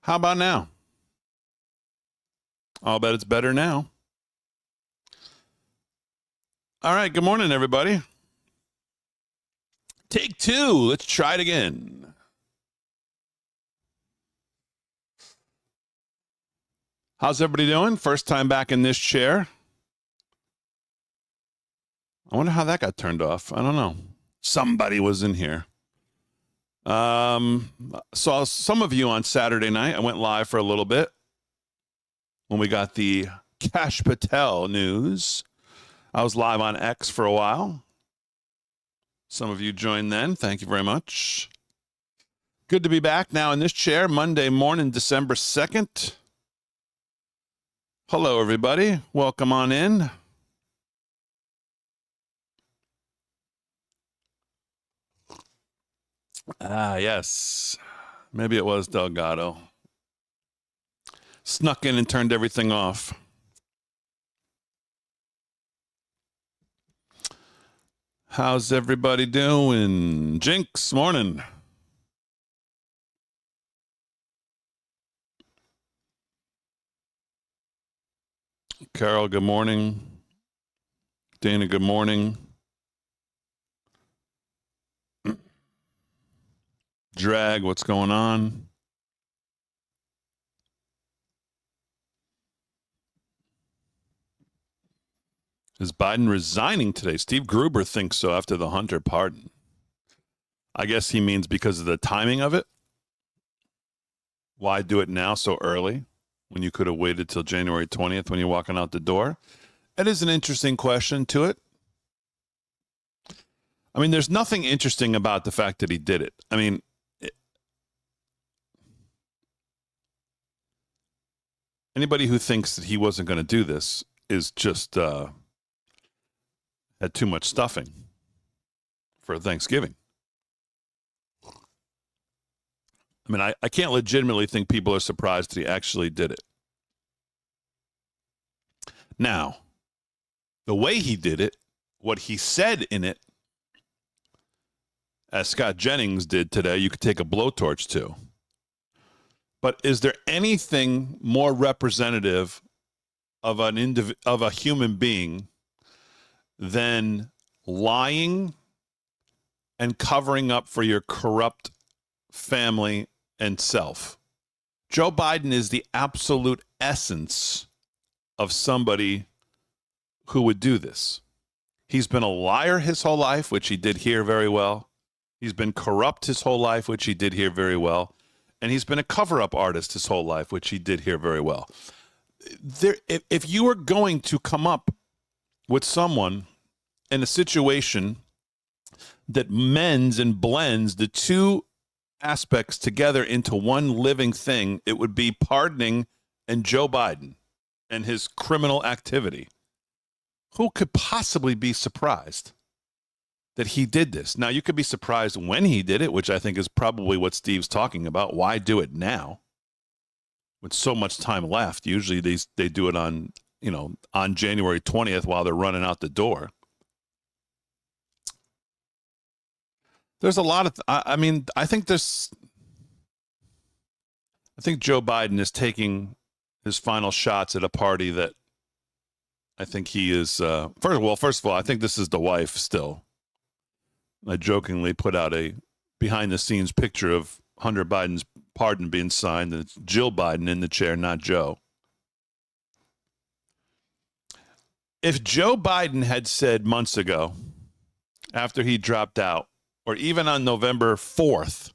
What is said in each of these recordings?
How about now? I'll bet it's better now. All right. Good morning, everybody. Take two. Let's try it again. How's everybody doing? First time back in this chair. I wonder how that got turned off. I don't know. Somebody was in here. Saw some of you on Saturday night. I went live for a little bit when we got the Kash Patel news. I was live on X for a while. Some of you joined then. Thank you very much. Good to be back now in this chair. Monday morning, December 2nd. Hello, everybody. Welcome on in. Yes. Maybe it was Delgado. Snuck in and turned everything off. How's everybody doing? Jinx, morning. Carol, good morning. Dana, good morning. Drag, what's going on? Is Biden resigning today? Steve Gruber thinks so after the Hunter pardon. I guess he means because of the timing of it. Why do it now so early when you could have waited till January 20th when you're walking out the door? That is an interesting question to it. I mean, there's nothing interesting about the fact that he did it. I mean, anybody who thinks that he wasn't going to do this is just had too much stuffing for Thanksgiving. I mean, I can't legitimately think people are surprised that he actually did it. Now, the way he did it, what he said in it, as Scott Jennings did today, you could take a blowtorch to. But is there anything more representative of a human being than lying and covering up for your corrupt family and self? Joe Biden is the absolute essence of somebody who would do this. He's been a liar his whole life, which he did here very well. He's been corrupt his whole life, which he did here very well. And he's been a cover-up artist his whole life, which he did here very well. If you are going to come up with someone in a situation that mends and blends the two aspects together into one living thing, it would be pardoning and Joe Biden and his criminal activity. Who could possibly be surprised that he did this? Now, you could be surprised when he did it, which I think is probably what Steve's talking about. Why do it now with so much time left? Usually they do it on January 20th while they're running out the door. There's a lot of, I think Joe Biden is taking his final shots at a party that I think he is, first of all, I think this is the wife still. I jokingly put out a behind-the-scenes picture of Hunter Biden's pardon being signed, and it's Jill Biden in the chair, not Joe. If Joe Biden had said months ago, after he dropped out, or even on November 4th,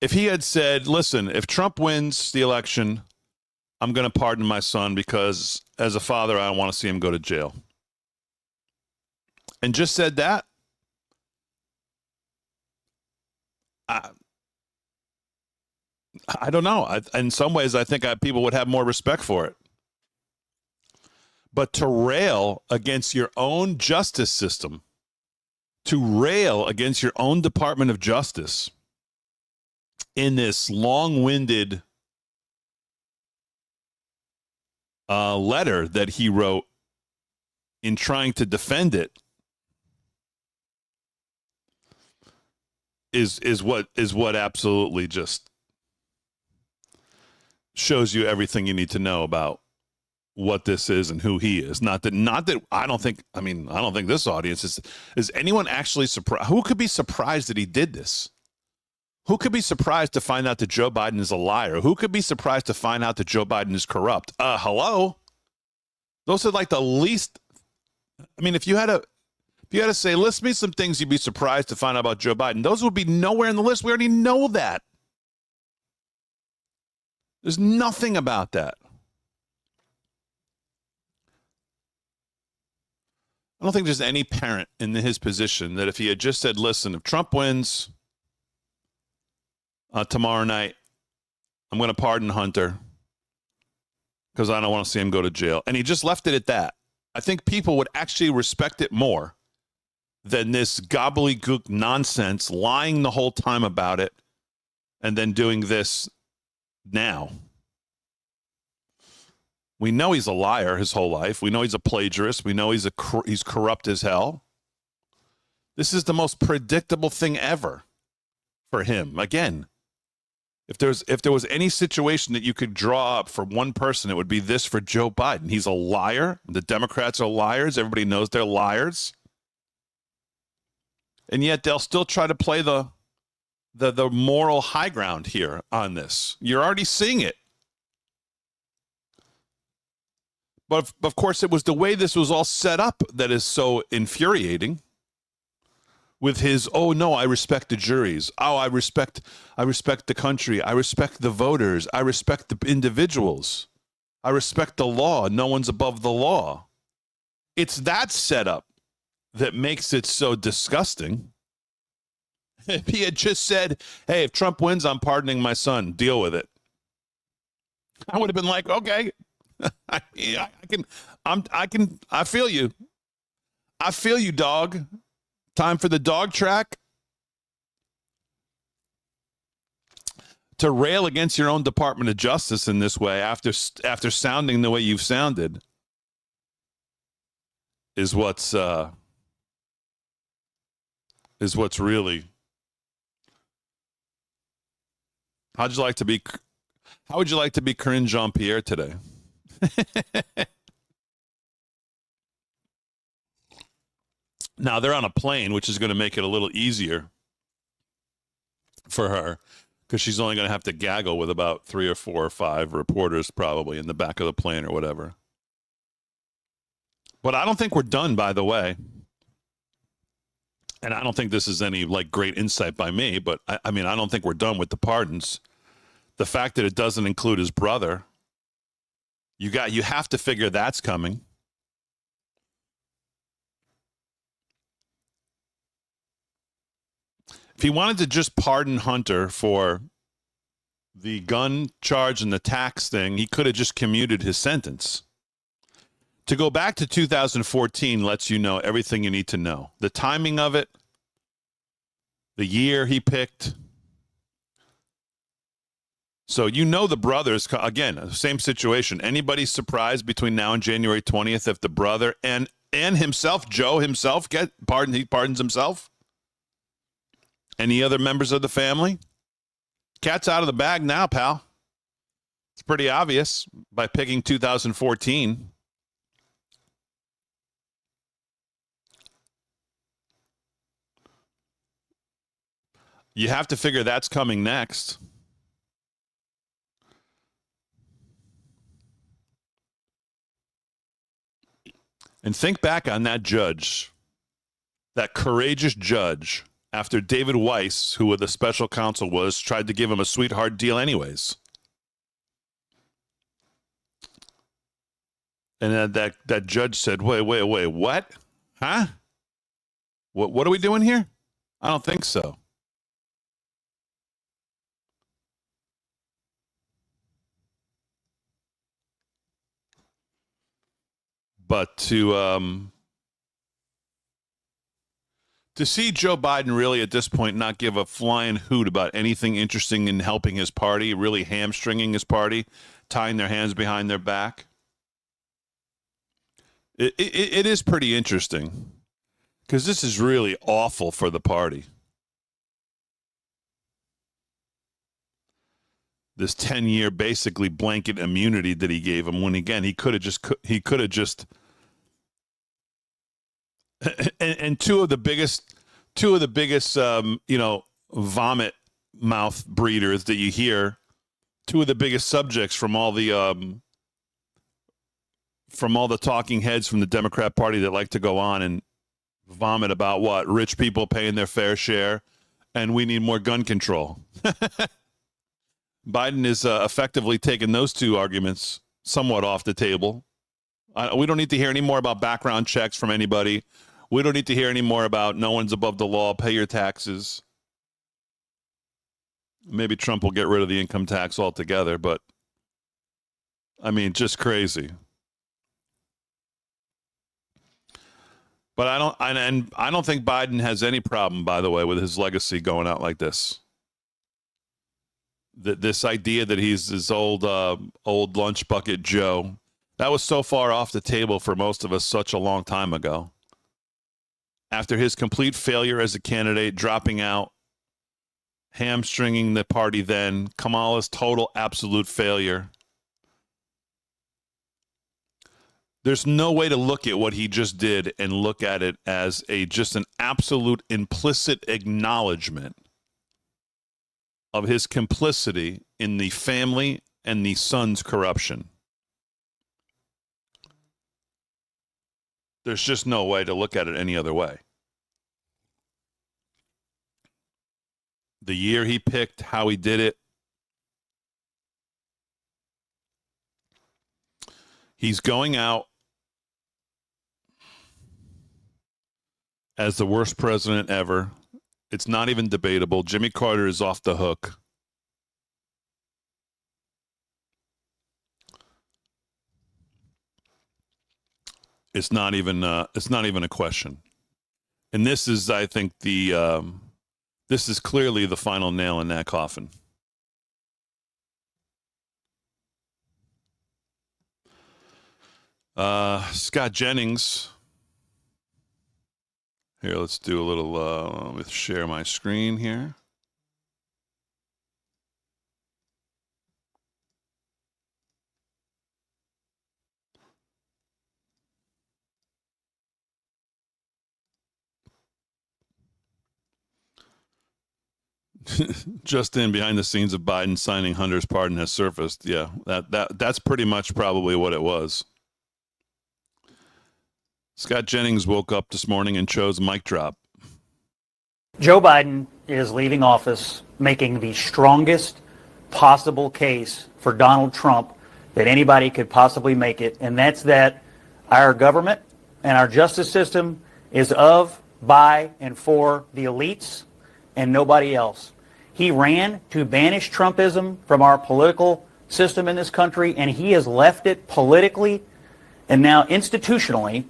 if he had said, listen, if Trump wins the election, I'm going to pardon my son because as a father, I don't want to see him go to jail. And just said that, I don't know. In some ways, I think people would have more respect for it. But to rail against your own justice system, to rail against your own Department of Justice in this long-winded letter that he wrote in trying to defend it is what absolutely just shows you everything you need to know about what this is and who he is. Not that I don't think this audience is anyone actually surprised. Who could be surprised that he did this? Who could be surprised to find out that Joe Biden is a liar? Who could be surprised to find out that Joe Biden is corrupt? Hello? Those are like the least. I mean, if you had to say, list me some things you'd be surprised to find out about Joe Biden, those would be nowhere in the list. We already know that. There's nothing about that. I don't think there's any parent in his position that if he had just said, listen, if Trump wins tomorrow night, I'm going to pardon Hunter because I don't want to see him go to jail. And he just left it at that. I think people would actually respect it more than this gobbledygook nonsense, lying the whole time about it, and then doing this now. We know he's a liar his whole life. We know he's a plagiarist. We know he's corrupt as hell. This is the most predictable thing ever for him. Again, if there was any situation that you could draw up for one person, it would be this for Joe Biden. He's a liar. The Democrats are liars. Everybody knows they're liars. And yet they'll still try to play the moral high ground here on this. You're already seeing it. But of course, it was the way this was all set up that is so infuriating. With his, oh no, I respect the juries. Oh, I respect the country. I respect the voters. I respect the individuals. I respect the law. No one's above the law. It's that setup that makes it so disgusting. If he had just said, hey, if Trump wins, I'm pardoning my son. Deal with it. I would have been like, okay. I feel you. I feel you, dog. Time for the dog track. To rail against your own Department of Justice in this way after sounding the way you've sounded is what's really. How would you like to be Karine Jean-Pierre today? Now they're on a plane, which is going to make it a little easier for her because she's only going to have to gaggle with about 3 or 4 or 5 reporters probably in the back of the plane or whatever. But I don't think we're done, by the way. And I don't think this is any like great insight by me, but I mean, I don't think we're done with the pardons. The fact that it doesn't include his brother, you have to figure that's coming. If he wanted to just pardon Hunter for the gun charge and the tax thing, he could have just commuted his sentence. To go back to 2014 lets you know everything you need to know. The timing of it, the year he picked. So you know the brothers, again, same situation. Anybody surprised between now and January 20th if the brother and himself, Joe himself, he pardons himself? Any other members of the family? Cat's out of the bag now, pal. It's pretty obvious by picking 2014. You have to figure that's coming next. And think back on that judge, that courageous judge, after David Weiss, who the special counsel was, tried to give him a sweetheart deal anyways. And that judge said, wait, what? Huh? What are we doing here? I don't think so. But to see Joe Biden really at this point not give a flying hoot about anything interesting in helping his party, really hamstringing his party, tying their hands behind their back, it is pretty interesting because this is really awful for the party. this 10-year basically blanket immunity that he gave him, when again he could have just and two of the biggest vomit mouth breeders that you hear, two of the biggest subjects from all the talking heads from the Democrat Party that like to go on and vomit about what rich people paying their fair share and we need more gun control. Biden is effectively taking those two arguments somewhat off the table. We don't need to hear any more about background checks from anybody. We don't need to hear any more about no one's above the law, pay your taxes. Maybe Trump will get rid of the income tax altogether, but I mean, just crazy. But I don't think Biden has any problem, by the way, with his legacy going out like this. This idea that he's this old lunch bucket Joe, that was so far off the table for most of us such a long time ago. After his complete failure as a candidate, dropping out, hamstringing the party then, Kamala's total absolute failure. There's no way to look at what he just did and look at it as just an absolute implicit acknowledgement of his complicity in the family and the son's corruption. There's just no way to look at it any other way. The year he picked, how he did it. He's going out as the worst president ever. It's not even debatable. Jimmy Carter is off the hook. It's not even a question. And this is, I think, this is clearly the final nail in that coffin. Scott Jennings. Here, let's do a little, let me share my screen here. Just in, behind the scenes of Biden signing Hunter's pardon has surfaced. Yeah, that's pretty much probably what it was. Scott Jennings woke up this morning and chose mic drop. Joe Biden is leaving office making the strongest possible case for Donald Trump that anybody could possibly make it, and that's that our government and our justice system is of, by, and for the elites and nobody else. He ran to banish Trumpism from our political system in this country, and he has left it politically and now institutionally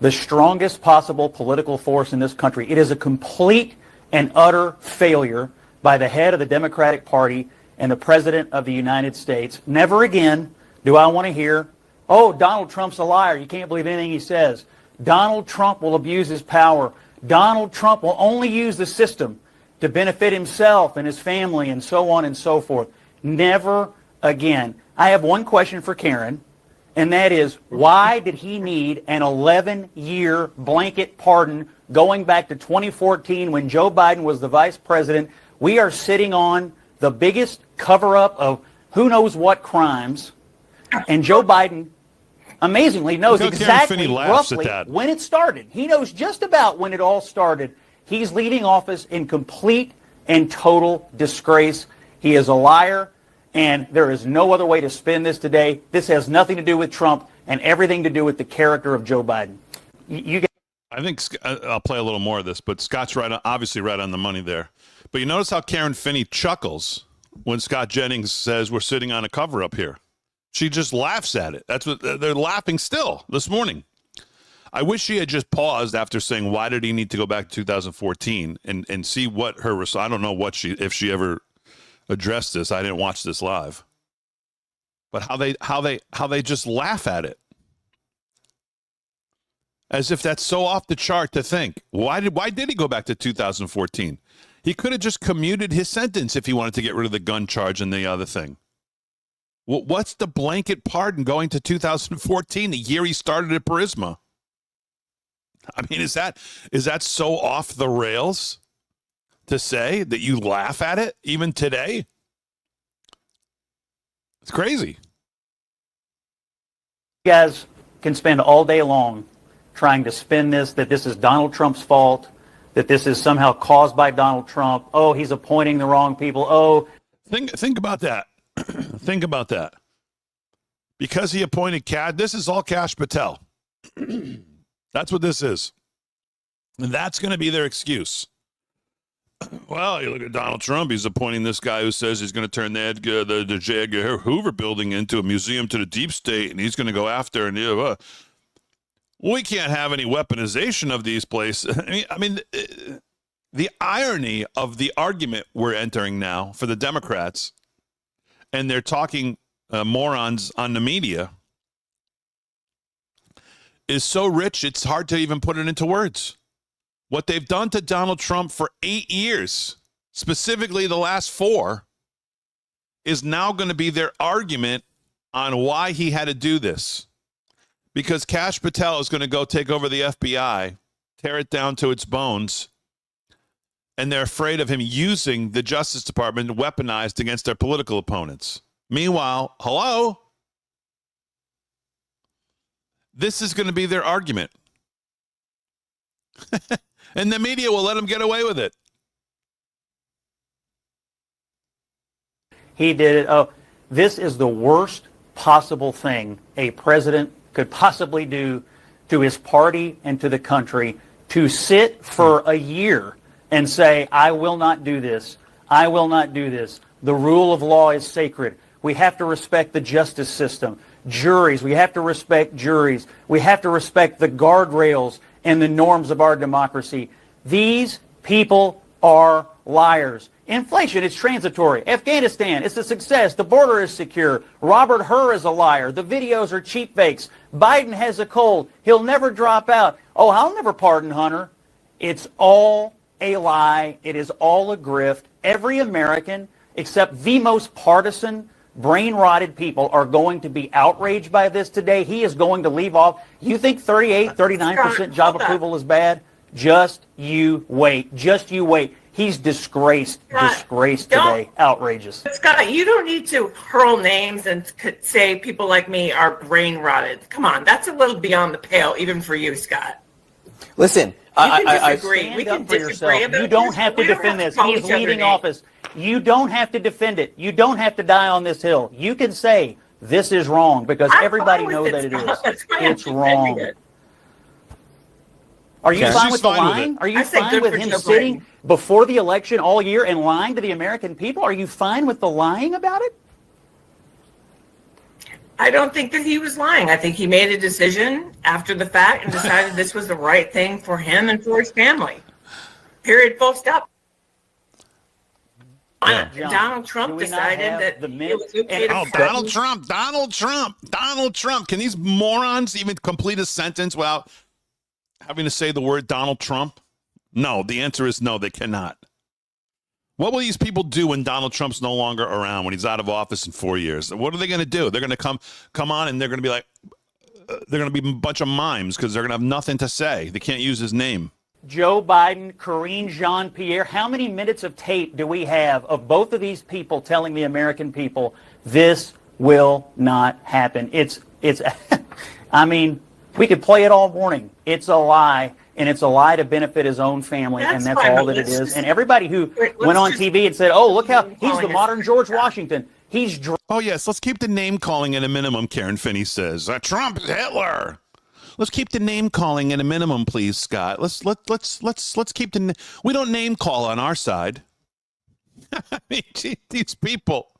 the strongest possible political force in this country. It is a complete and utter failure by the head of the Democratic Party and the President of the United States. Never again do I want to hear, oh, Donald Trump's a liar. You can't believe anything he says. Donald Trump will abuse his power. Donald Trump will only use the system to benefit himself and his family and so on and so forth. Never again. I have one question for Karen, and that is, why did he need an 11-year blanket pardon going back to 2014 when Joe Biden was the vice president? We are sitting on the biggest cover-up of who knows what crimes, and Joe Biden amazingly knows exactly roughly when it started. He knows just about when it all started. He's leaving office in complete and total disgrace. He is a liar. And there is no other way to spin this today. This has nothing to do with Trump and everything to do with the character of Joe Biden. I think I'll play a little more of this, but Scott's obviously right on the money there. But you notice how Karen Finney chuckles when Scott Jennings says we're sitting on a cover-up here. She just laughs at it. That's what they're laughing still this morning. I wish she had just paused after saying, why did he need to go back to 2014 and see what her, I don't know what if she ever addressed this. I didn't watch this live, but how they just laugh at it as if that's so off the chart to think. Why did he go back to 2014? He could have just commuted his sentence if he wanted to get rid of the gun charge and the other thing. What's the blanket pardon going to 2014, the year he started at Burisma? I mean, is that so off the rails to say that you laugh at it even today? It's crazy. You guys can spend all day long trying to spin this, that this is Donald Trump's fault, that this is somehow caused by Donald Trump. Oh, he's appointing the wrong people. Oh, think about that. Think about that. Because he appointed this is all Kash Patel. That's what this is. And that's going to be their excuse. Well, you look at Donald Trump. He's appointing this guy who says he's going to turn the J. Edgar Hoover building into a museum to the deep state, and he's going to go after and we can't have any weaponization of these places. I mean, the irony of the argument we're entering now for the Democrats, and they're talking morons on the media, is so rich it's hard to even put it into words. What they've done to Donald Trump for 8 years, specifically the last 4, is now going to be their argument on why he had to do this. Because Kash Patel is going to go take over the FBI, tear it down to its bones, and they're afraid of him using the Justice Department weaponized against their political opponents. Meanwhile, hello? This is going to be their argument. And the media will let them get away with it. he did it. Oh, this is the worst possible thing a president could possibly do to his party and to the country, to sit for a year and say, I will not do this. I will not do this. The rule of law is sacred. We have to respect the justice system. Juries, we have to respect juries. We have to respect the guardrails and the norms of our democracy. These people are liars. Inflation, it's transitory. Afghanistan, it's a success. The border is secure. Robert Hur is a liar. The videos are cheap fakes. Biden has a cold. He'll never drop out. Oh, I'll never pardon Hunter. It's all a lie. It is all a grift. Every American, except the most partisan, brain-rotted people, are going to be outraged by this today. He is going to leave off. You think 38, 39% job approval is bad? Just you wait. Just you wait. He's disgraced today. Outrageous. Scott, you don't need to hurl names and say people like me are brain rotted. Come on, that's a little beyond the pale, even for you, Scott. Listen, I disagree. We can disagree about You don't have to defend this. He's leaving office. You don't have to defend it. You don't have to die on this hill. You can say this is wrong because everybody knows that it is. It's wrong. Are you fine with the lying? Are you fine with him sitting before the election all year and lying to the American people? Are you fine with the lying about it? I don't think that he was lying. I think he made a decision after the fact and decided this was the right thing for him and for his family. Period. Full stop. Yeah. Donald Trump decided that it was okay to Donald Trump. Can these morons even complete a sentence without having to say the word Donald Trump? No, the answer is no, they cannot. What will these people do when Donald Trump's no longer around, when he's out of office in 4 years? What are they going to do? They're going to come on and they're going to be like, they're going to be a bunch of mimes because they're going to have nothing to say. They can't use his name. Joe Biden, Karine Jean-Pierre, how many minutes of tape do we have of both of these people telling the American people this will not happen? It's I mean, we could play it all morning. It's a lie, and it's a lie to benefit his own family, and that's all that it is. And everybody who went on TV and said, oh, look how he's the modern George Washington. He's oh, yes, let's keep the name calling at a minimum, Karen Finney says. Trump is Hitler. Let's keep the name calling at a minimum, please, Scott. Let's keep the we don't name call on our side. I mean, these people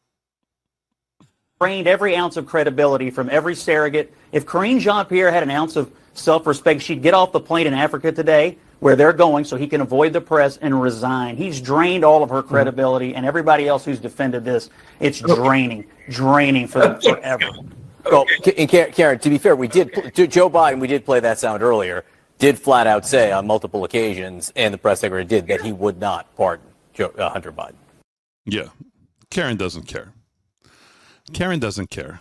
drained every ounce of credibility from every surrogate. If Karine Jean-Pierre had an ounce of self-respect, she'd get off the plane in Africa today, where they're going, so he can avoid the press and resign. He's drained all of her credibility, and everybody else who's defended this, it's draining for them forever. Well, and Karen, to be fair, Joe Biden, we did play that sound earlier, did flat out say on multiple occasions, and the press secretary did, that he would not pardon Hunter Biden. Yeah. Karen doesn't care. Karen doesn't care.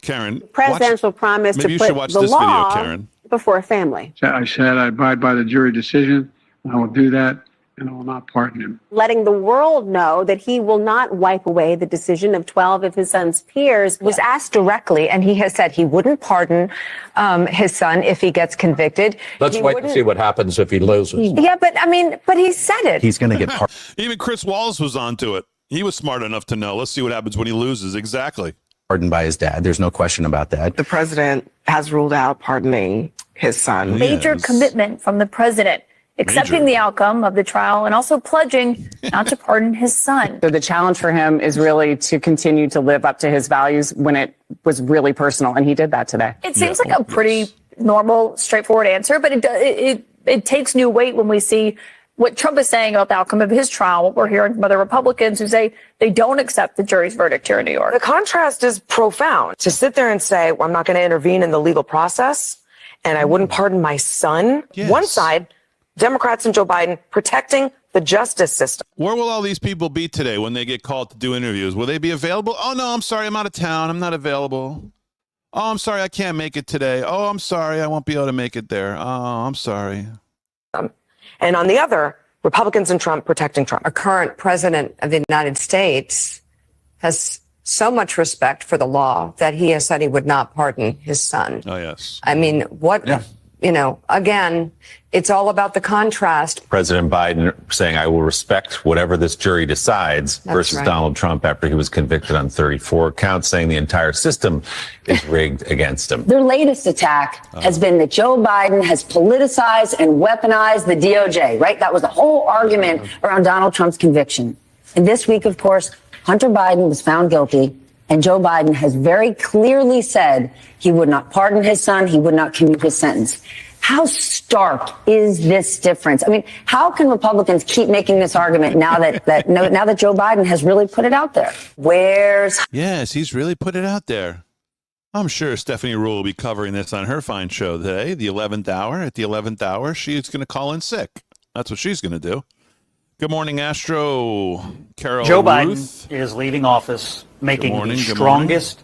Karen, Presidential promise maybe to you should put watch the this video, law Karen. before family. I said I abide by the jury decision. I will do that, and I will not pardon him. Letting the world know that he will not wipe away the decision of 12 of his son's peers. Was asked directly, and he has said he wouldn't pardon his son if he gets convicted. Let's wait and see what happens if he loses. Yeah, but he said it. He's going to get pardoned. Even Chris Wallace was onto it. He was smart enough to know. Let's see what happens when he loses. Exactly. Pardoned by his dad. There's no question about that. The president has ruled out pardoning his son. Major Yes. commitment from the president, accepting the outcome of the trial and also pledging not to pardon his son. So the challenge for him is really to continue to live up to his values when it was really personal, and he did that today. It seems like a pretty normal, straightforward answer, but it takes new weight when we see what Trump is saying about the outcome of his trial, what we're hearing from other Republicans who say they don't accept the jury's verdict here in New York. The contrast is profound. To sit there and say, well, I'm not going to intervene in the legal process, and I wouldn't pardon my son. Yes. One side, Democrats and Joe Biden protecting the justice system. Where will all these people be today when they get called to do interviews? Will they be available? Oh, no, I'm sorry. I'm out of town. I'm not available. Oh, I'm sorry. I can't make it today. Oh, I'm sorry. I won't be able to make it there. Oh, I'm sorry. And on the other, Republicans and Trump protecting Trump. Our current president of the United States has so much respect for the law that he has said he would not pardon his son. Oh, yes. I mean, again, it's all about the contrast. President Biden saying, I will respect whatever this jury decides versus right. Donald Trump after he was convicted on 34 counts, saying the entire system is rigged against him. Their latest attack has been that Joe Biden has politicized and weaponized the DOJ, right? That was the whole argument around Donald Trump's conviction. And this week, of course, Hunter Biden was found guilty, and Joe Biden has very clearly said he would not pardon his son, he would not commute his sentence. How stark is this difference? I mean, how can Republicans keep making this argument now that Joe Biden has really put it out there? Yes, he's really put it out there. I'm sure Stephanie Rule will be covering this on her fine show today, the 11th hour. At the 11th hour, she's going to call in sick. That's what she's going to do. Good morning, Astro. Carol Joe Ruth. Biden is leaving office making Good morning, the good strongest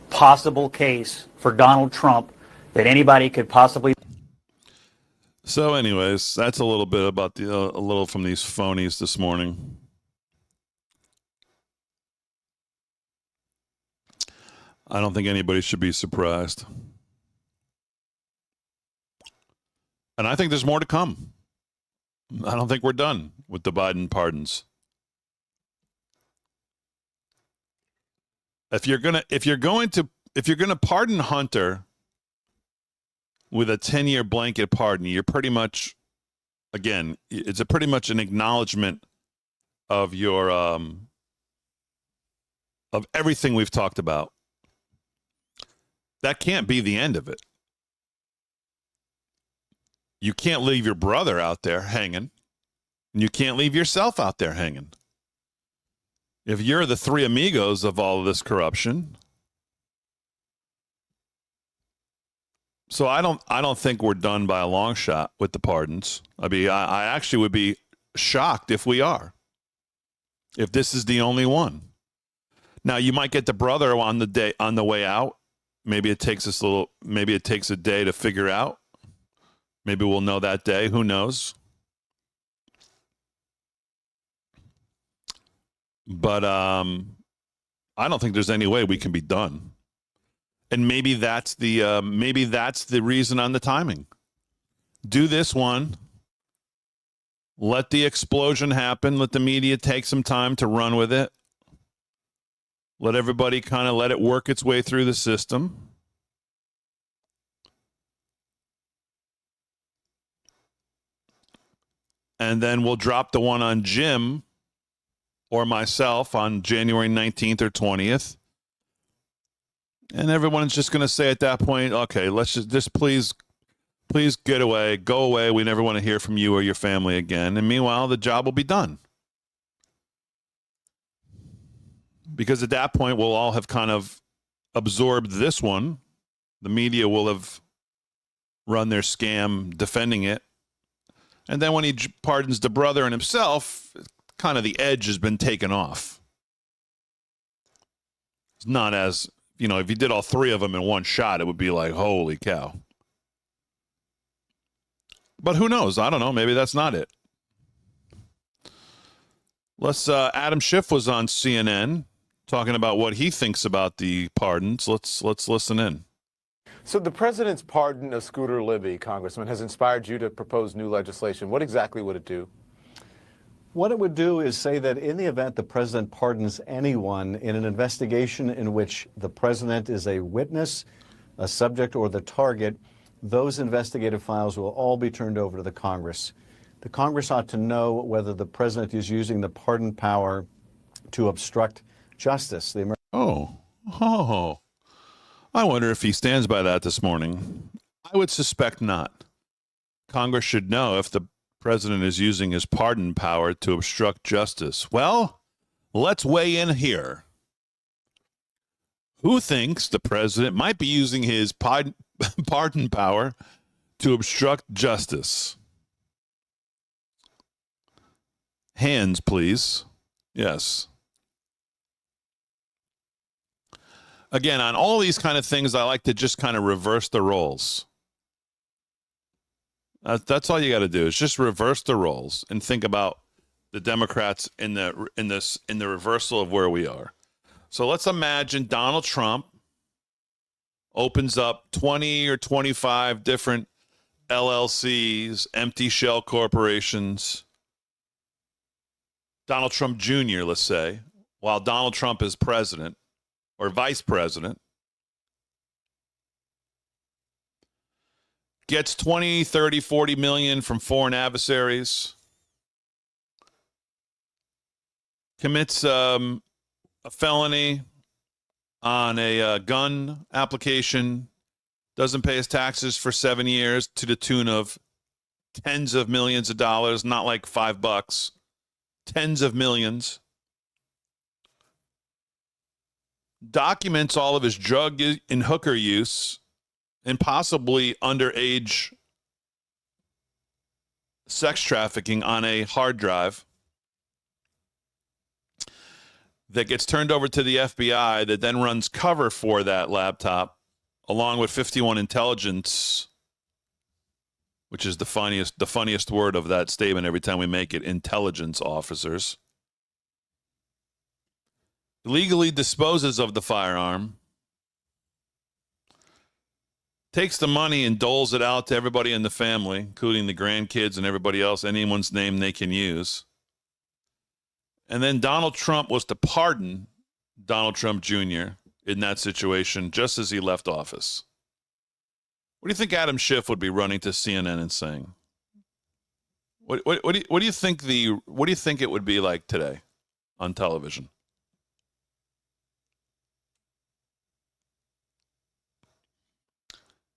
possible case for Donald Trump that anybody could possibly. So, anyways, that's a little bit about a little from these phonies this morning. I don't think anybody should be surprised. And I think there's more to come. I don't think we're done with the Biden pardons. If you're gonna pardon Hunter with a 10-year blanket pardon, you're pretty much, again, it's pretty much an acknowledgement of your of everything we've talked about. That can't be the end of it. You can't leave your brother out there hanging, and you can't leave yourself out there hanging. If you're the three amigos of all of this corruption. So I don't think we're done by a long shot with the pardons. I mean, I actually would be shocked if we are. If this is the only one. Now you might get the brother on the way out. Maybe it takes a day to figure out. Maybe we'll know that day. Who knows? But I don't think there's any way we can be done. And maybe that's the reason on the timing. Do this one. Let the explosion happen. Let the media take some time to run with it. Let everybody kind of let it work its way through the system. And then we'll drop the one on Jim or myself on January 19th or 20th. And everyone's just going to say at that point, okay, let's just please get away, go away. We never want to hear from you or your family again. And meanwhile, the job will be done. Because at that point, we'll all have kind of absorbed this one. The media will have run their scam defending it. And then when he pardons the brother and himself, kind of the edge has been taken off. It's not as, if you did all three of them in one shot, it would be like, holy cow. But who knows? I don't know. Maybe that's not it. Adam Schiff was on CNN talking about what he thinks about the pardons. Let's listen in. So the president's pardon of Scooter Libby, Congressman, has inspired you to propose new legislation. What exactly would it do? What it would do is say that in the event the president pardons anyone in an investigation in which the president is a witness, a subject, or the target, those investigative files will all be turned over to the Congress. The Congress ought to know whether the president is using the pardon power to obstruct justice. Oh, I wonder if he stands by that this morning. I would suspect not. Congress should know if the president is using his pardon power to obstruct justice. Well, let's weigh in here. Who thinks the president might be using his pardon power to obstruct justice? Hands, please. Yes. Again, on all these kind of things, I like to just kind of reverse the roles. That's all you got to do is just reverse the roles and think about the Democrats in the reversal of where we are. So let's imagine Donald Trump opens up 20 or 25 different LLCs, empty shell corporations. Donald Trump Jr., let's say, while Donald Trump is president or vice president, gets 20, 30, 40 million from foreign adversaries, commits a felony on a gun application, doesn't pay his taxes for 7 years to the tune of tens of millions of dollars, not like $5, tens of millions, documents all of his drug and hooker use and possibly underage sex trafficking on a hard drive that gets turned over to the FBI that then runs cover for that laptop along with 51 Intelligence, which is the funniest word of that statement every time we make it, intelligence officers, illegally disposes of the firearm, takes the money and doles it out to everybody in the family, including the grandkids and everybody else, anyone's name they can use. And then Donald Trump was to pardon Donald Trump Jr. in that situation just as he left office. What do you think Adam Schiff would be running to CNN and saying? What do you think it would be like today on television?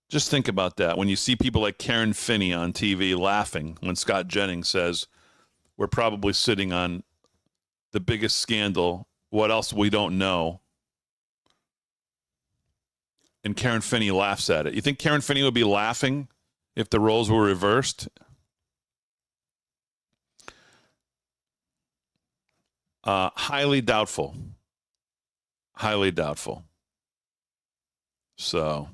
Just think about that. When you see people like Karen Finney on TV laughing when Scott Jennings says, we're probably sitting on the biggest scandal, what else we don't know. And Karen Finney laughs at it. You think Karen Finney would be laughing if the roles were reversed? Highly doubtful. Highly doubtful. So,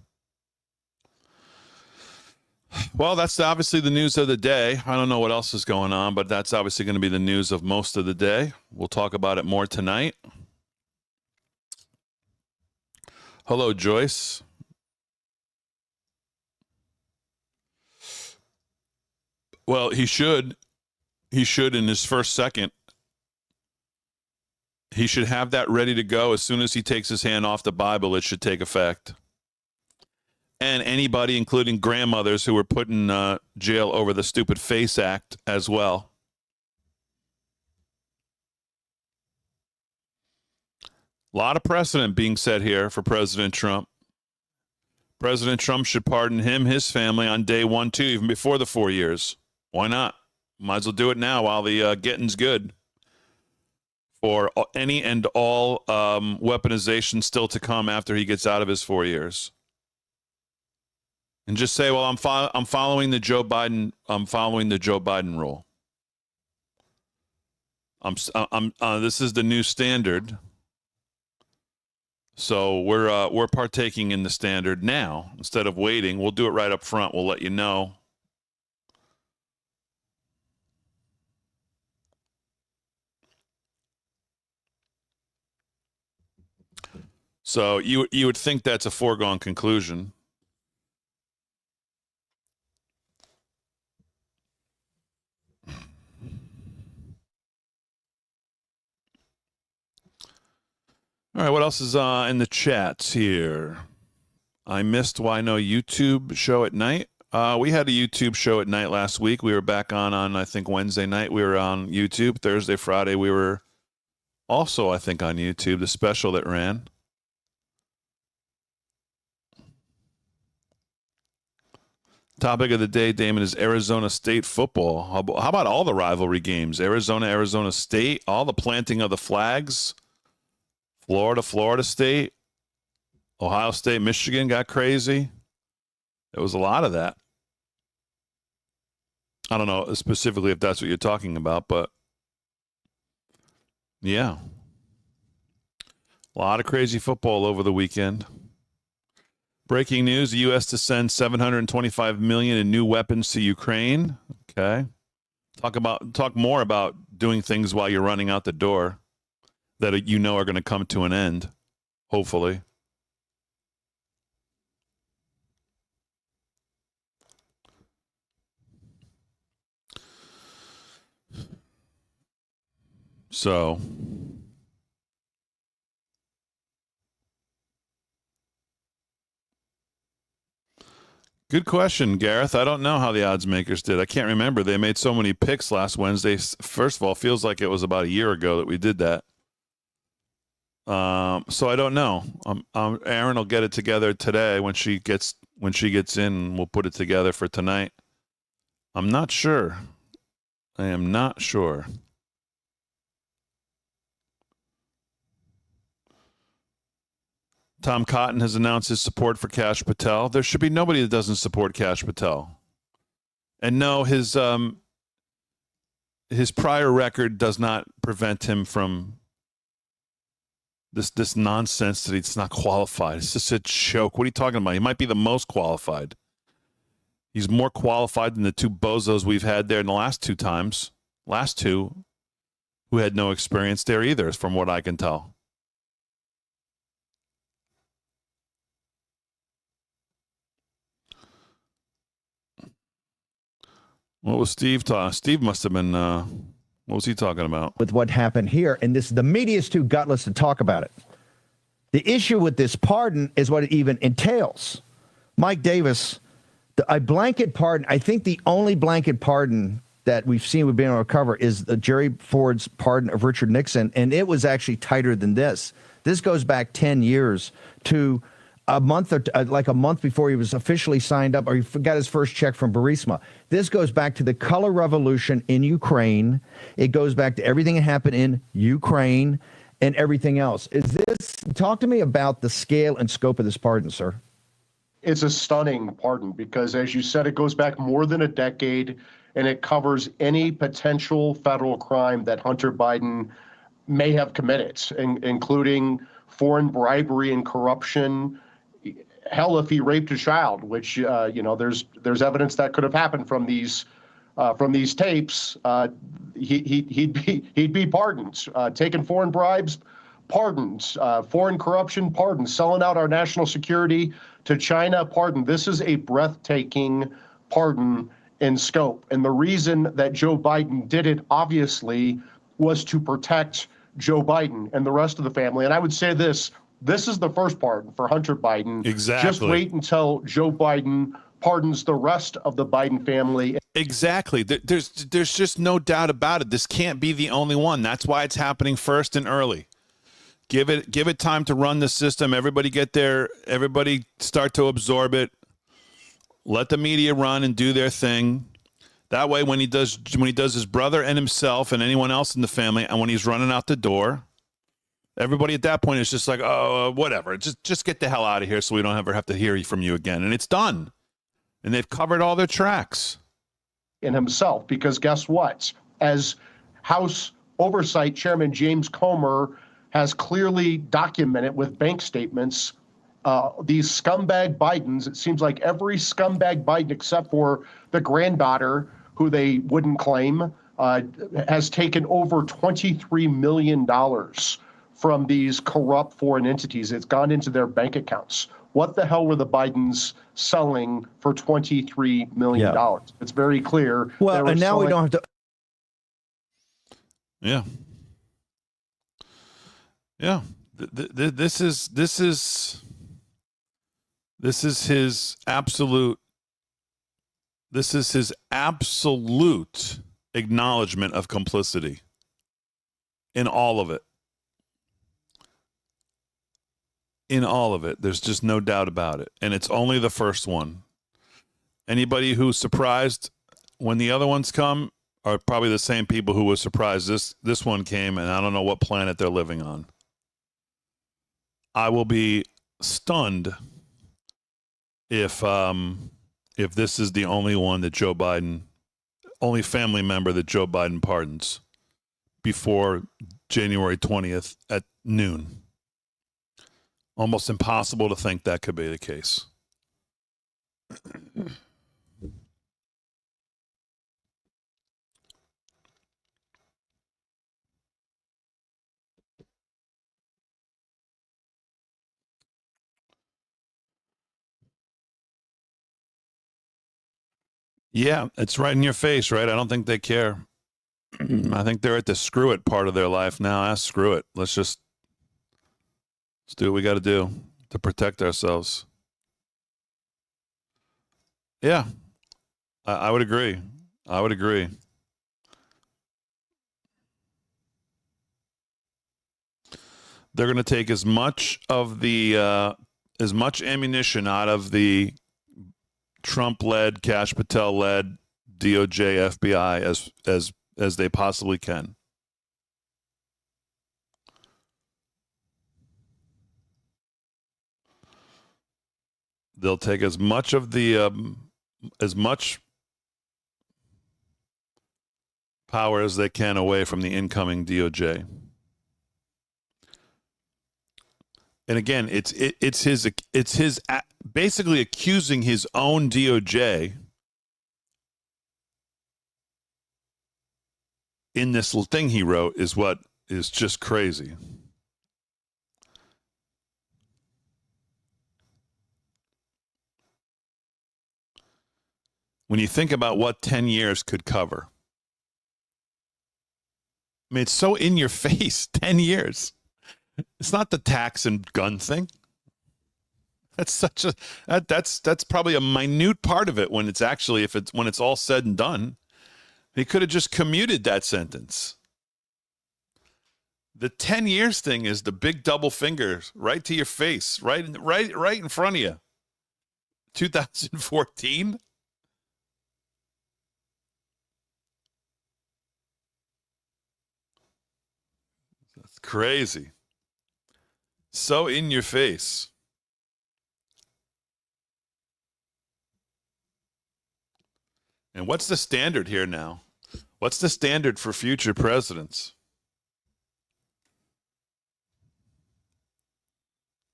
well, that's obviously the news of the day. I don't know what else is going on, but that's obviously going to be the news of most of the day. We'll talk about it more tonight. Hello, Joyce. Well, he should in his first second. He should have that ready to go as soon as he takes his hand off the Bible. It should take effect. And anybody, including grandmothers who were put in jail over the stupid FACE Act as well. A lot of precedent being set here for President Trump. President Trump should pardon him, his family on day 1, 2, even before the 4 years. Why not? Might as well do it now while the getting's good. For any and all weaponization still to come after he gets out of his 4 years. And just say, well, I'm following the Joe Biden. I'm following the Joe Biden rule. This is the new standard. So we're partaking in the standard now instead of waiting. We'll do it right up front. We'll let you know. So you would think that's a foregone conclusion. All right, what else is in the chats here? I missed Why No YouTube show at night. We had a YouTube show at night last week. We were back on I think Wednesday night. We were on YouTube. Thursday, Friday, we were also, I think, on YouTube, the special that ran. Topic of the day, Damon, is Arizona State football. How about all the rivalry games? Arizona State, all the planting of the flags. Florida State, Ohio State, Michigan got crazy. There was a lot of that. I don't know specifically if that's what you're talking about, but yeah. A lot of crazy football over the weekend. Breaking news, the U.S. to send $725 million in new weapons to Ukraine. Okay. Talk more about doing things while you're running out the door that you know are going to come to an end, hopefully. So, good question, Gareth. I don't know how the odds makers did. I can't remember. They made so many picks last Wednesday. First of all, feels like it was about a year ago that we did that. So I don't know. Aaron will get it together today when she gets in. We'll put it together for tonight. I'm not sure. I am not sure. Tom Cotton has announced his support for Kash Patel. There should be nobody that doesn't support Kash Patel. And no, his prior record does not prevent him from this nonsense that he's not qualified. It's just a joke. What are you talking about? He might be the most qualified. He's more qualified than the two bozos we've had there in the last two times. Last two, who had no experience there either, from what I can tell. What was Steve talking? Steve must have been, what was he talking about? With what happened here, and the media is too gutless to talk about it. The issue with this pardon is what it even entails. Mike Davis, a blanket pardon, I think the only blanket pardon that we've been able to cover is the Jerry Ford's pardon of Richard Nixon, and it was actually tighter than this. This goes back 10 years to a month before he was officially signed up, or he got his first check from Burisma. This goes back to the color revolution in Ukraine. It goes back to everything that happened in Ukraine and everything else. Talk to me about the scale and scope of this pardon, sir. It's a stunning pardon because, as you said, it goes back more than a decade, and it covers any potential federal crime that Hunter Biden may have committed, including foreign bribery and corruption. Hell, if he raped a child, which there's evidence that could have happened from these tapes, he'd be pardoned. Taking foreign bribes, pardons. Foreign corruption, pardons. Selling out our national security to China, pardon. This is a breathtaking pardon in scope, and the reason that Joe Biden did it, obviously, was to protect Joe Biden and the rest of the family. And I would say this is the first pardon for Hunter Biden. Exactly. Just wait until Joe Biden pardons the rest of the Biden family. Exactly. There's just no doubt about it. This can't be the only one. That's why it's happening first and early. Give it time to run the system. Everybody get there. Everybody start to absorb it. Let the media run and do their thing. That way, when he does his brother and himself and anyone else in the family, and when he's running out the door, everybody at that point is just like, oh, whatever. Just get the hell out of here so we don't ever have to hear from you again. And it's done. And they've covered all their tracks. In himself, because guess what? As House Oversight Chairman James Comer has clearly documented with bank statements these scumbag Bidens. It seems like every scumbag Biden, except for the granddaughter, who they wouldn't claim, has taken over $23 million from these corrupt foreign entities. It's gone into their bank accounts. What the hell were the Bidens selling for $23 million? Yeah. It's very clear. Well, and now we don't have to. Yeah. Yeah. This is his absolute acknowledgement of complicity in all of it. In all of it. There's just no doubt about it. And it's only the first one. Anybody who's surprised when the other ones come are probably the same people who were surprised this one came, and I don't know what planet they're living on. I will be stunned if this is the only one that Joe Biden, only family member that Joe Biden pardons before January 20th at noon. Almost impossible to think that could be the case. Yeah, it's right in your face, right? I don't think they care. I think they're at the screw it part of their life now. Screw it. Let's do what we got to do to protect ourselves. Yeah, I would agree. I would agree. They're going to take as much of the as much ammunition out of the Trump-led, Kash Patel-led DOJ, FBI as they possibly can. They'll take as much of the as much power as they can away from the incoming DOJ. And again, it's his basically accusing his own DOJ in this little thing he wrote is what is just crazy. When you think about what 10 years could cover. I mean, it's so in your face, 10 years. It's not the tax and gun thing. That's such a that's probably a minute part of it when it's actually when it's all said and done. He could have just commuted that sentence. The 10 years thing is the big double fingers right to your face, right in front of you. 2014. That's crazy. So in your face. And what's the standard here now? What's the standard for future presidents?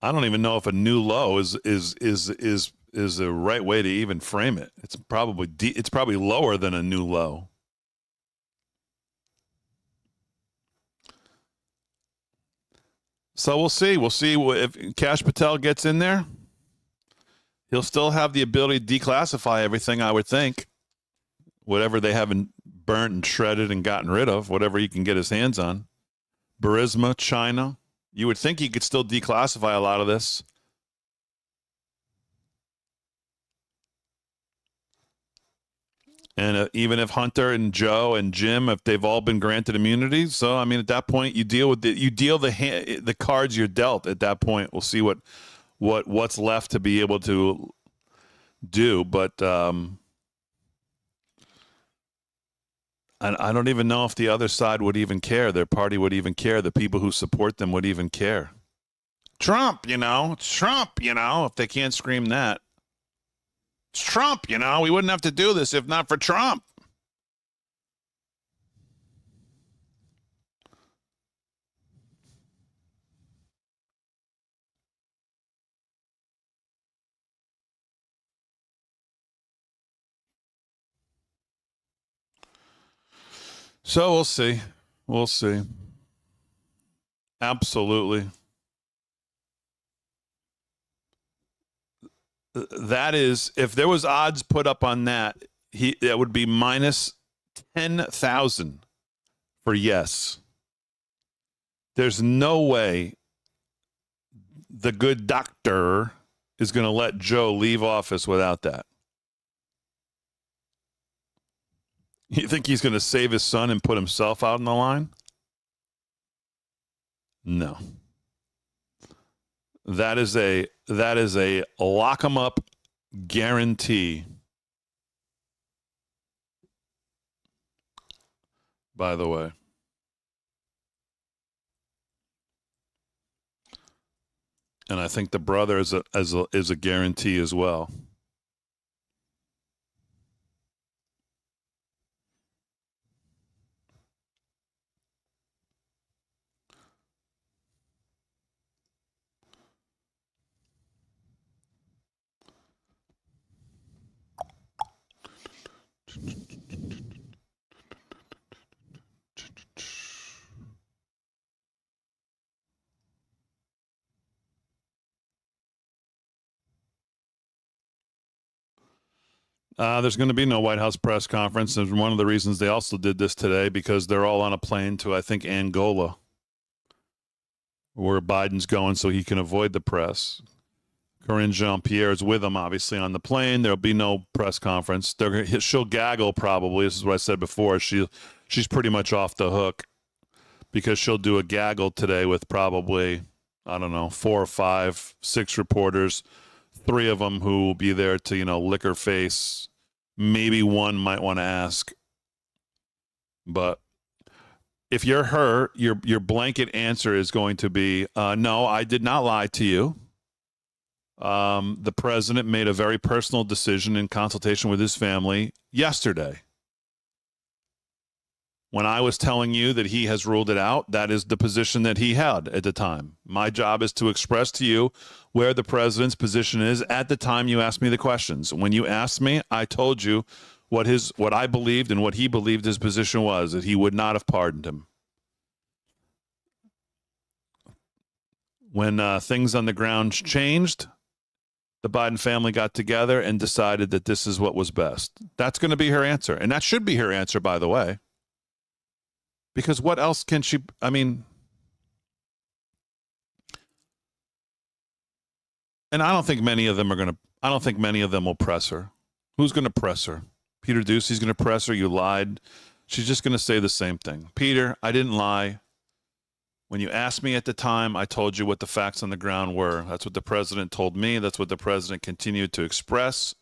I don't even know if a new low is the right way to even frame it. It's probably lower than a new low. So we'll see. We'll see if Kash Patel gets in there. He'll still have the ability to declassify everything, I would think. Whatever they haven't burnt and shredded and gotten rid of, whatever he can get his hands on. Burisma, China. You would think he could still declassify a lot of this. And even if Hunter and Joe and Jim, if they've all been granted immunity, so I mean, at that point, you deal the cards you're dealt. At that point, we'll see what's left to be able to do. But I don't even know if the other side would even care. Their party would even care. The people who support them would even care. Trump, it's Trump, if they can't scream that. It's Trump, we wouldn't have to do this if not for Trump. So we'll see. We'll see. Absolutely. That is, if there was odds put up on that, that would be minus 10,000 for yes. There's no way the good doctor is going to let Joe leave office without that. You think he's going to save his son and put himself out on the line? No. That is a lock 'em up guarantee. By the way. And I think the brother is a guarantee as well. There's going to be no White House press conference. And one of the reasons they also did this today, because they're all on a plane to, I think, Angola, where Biden's going so he can avoid the press. Karine Jean-Pierre is with him, obviously, on the plane. There'll be no press conference. She'll gaggle probably. This is what I said before. She's pretty much off the hook because she'll do a gaggle today with probably, I don't know, 4 or 5, 6 reporters. 3 of them who will be there to, lick her face. Maybe one might want to ask. But if you're her, your blanket answer is going to be, no, I did not lie to you. The president made a very personal decision in consultation with his family yesterday. When I was telling you that he has ruled it out, that is the position that he had at the time. My job is to express to you where the president's position is at the time you asked me the questions. When you asked me, I told you what I believed and what he believed his position was, that he would not have pardoned him. When things on the ground changed, the Biden family got together and decided that this is what was best. That's going to be her answer. And that should be her answer, by the way. Because what else can she, and I don't think many of them will press her. Who's going to press her? Peter Doocy's going to press her. You lied. She's just going to say the same thing. Peter, I didn't lie. When you asked me at the time, I told you what the facts on the ground were. That's what the president told me. That's what the president continued to express.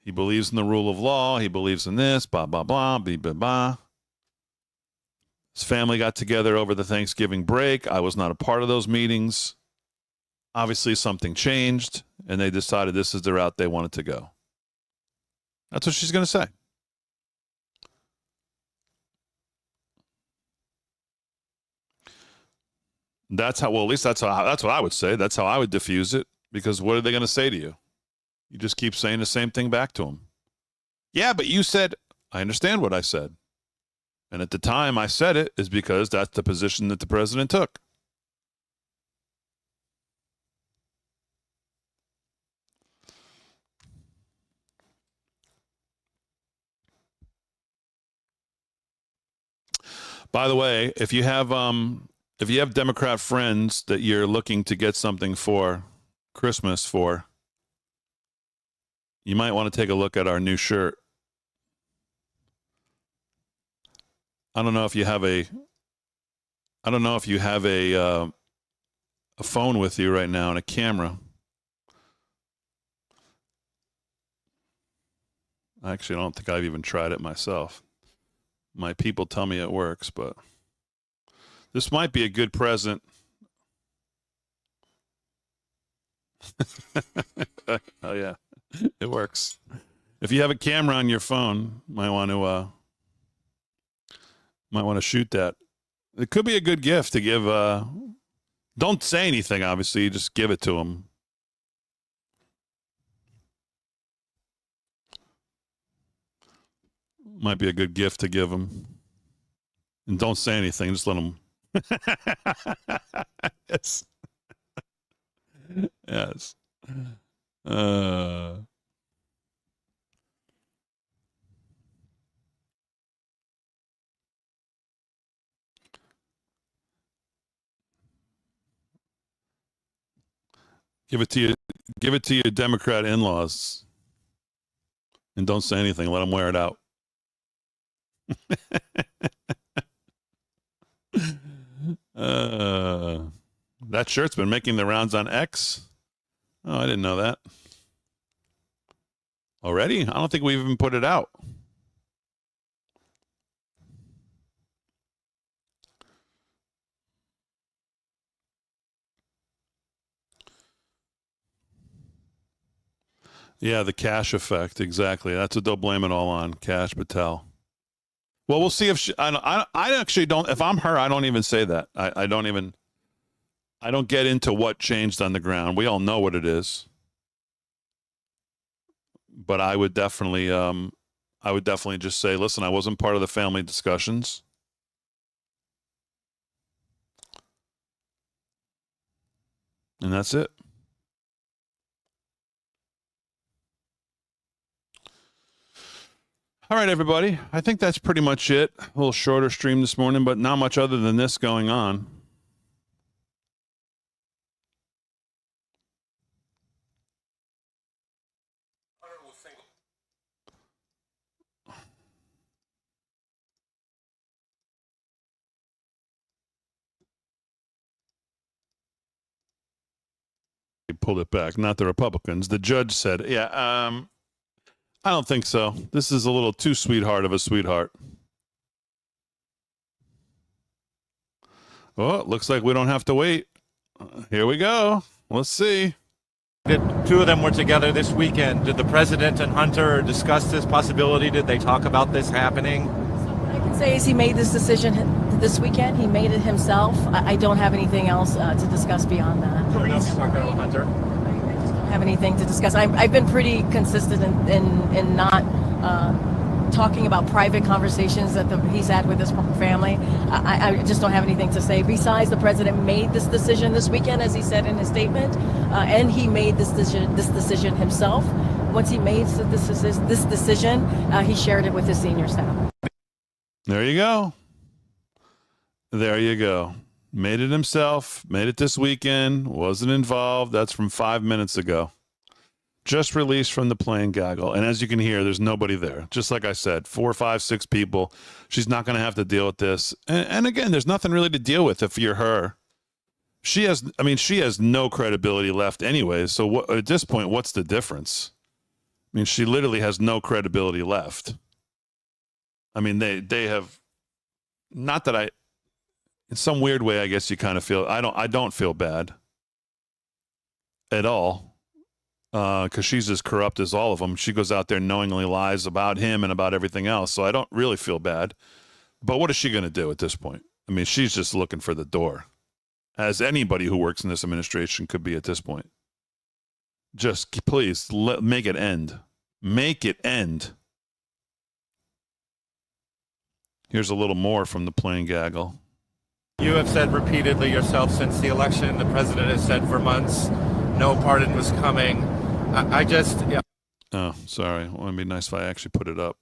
He believes in the rule of law. He believes in this, blah, blah, blah, blah, blah, blah. His family got together over the Thanksgiving break. I was not a part of those meetings. Obviously, something changed, and they decided this is the route they wanted to go. That's what she's going to say. That's how, well, at least that's what I would say. That's how I would diffuse it, because what are they going to say to you? You just keep saying the same thing back to them. Yeah, but you said, I understand what I said. And at the time I said it is because that's the position that the president took. By the way, if you have Democrat friends that you're looking to get something for Christmas for, you might want to take a look at our new shirt. I don't know if you have a phone with you right now and a camera. Actually, I don't think I've even tried it myself. My people tell me it works, but this might be a good present. Oh yeah, it works. If you have a camera on your phone, might want to shoot that. It could be a good gift to give. Don't say anything, obviously. Just give it to them. Might be a good gift to give them. And don't say anything. Just let them. Yes. Yes. Give it to your Democrat in-laws, and don't say anything. Let them wear it out. That shirt's been making the rounds on X. Oh, I didn't know that. Already? I don't think we even put it out. Yeah, the Cash effect. Exactly. That's what they'll blame it all on. Cash Patel. Well, we'll see if she, I actually don't, if I'm her, I don't even say that. I don't get into what changed on the ground. We all know what it is. But I would definitely just say, listen, I wasn't part of the family discussions. And that's it. All right, everybody. I think that's pretty much it. A little shorter stream this morning, but not much other than this going on. He pulled it back, not the Republicans. The judge said, yeah, I don't think so. This is a little too sweetheart of a sweetheart. Well, it looks like we don't have to wait. Here we go. Let's see. The two of them were together this weekend. Did the president and Hunter discuss this possibility? Did they talk about this happening? What I can say is he made this decision this weekend. He made it himself. I don't have anything else to discuss beyond that. Hunter? Have anything to discuss. I've been pretty consistent in not talking about private conversations that he's had with his family. I just don't have anything to say. Besides, the president made this decision this weekend, as he said in his statement, and he made this decision himself. Once he made this decision, he shared it with his senior staff. There you go. There you go. Made it himself, made it this weekend, wasn't involved. That's from 5 minutes ago. Just released from the plane gaggle. And as you can hear, there's nobody there. Just like I said, 4, 5, 6 people. She's not going to have to deal with this. And again, there's nothing really to deal with if you're her. She has no credibility left anyway. So at this point, what's the difference? I mean, she literally has no credibility left. I mean, they have, not that in some weird way, I guess you kind of feel, I don't feel bad at all, because she's as corrupt as all of them. She goes out there knowingly lies about him and about everything else, so I don't really feel bad. But what is she going to do at this point? I mean, she's just looking for the door, as anybody who works in this administration could be at this point. Just please, make it end. Make it end. Here's a little more from the plane gaggle. You have said repeatedly yourself since the election, the president has said for months, no pardon was coming. Yeah. Oh, sorry. It would be nice if I actually put it up.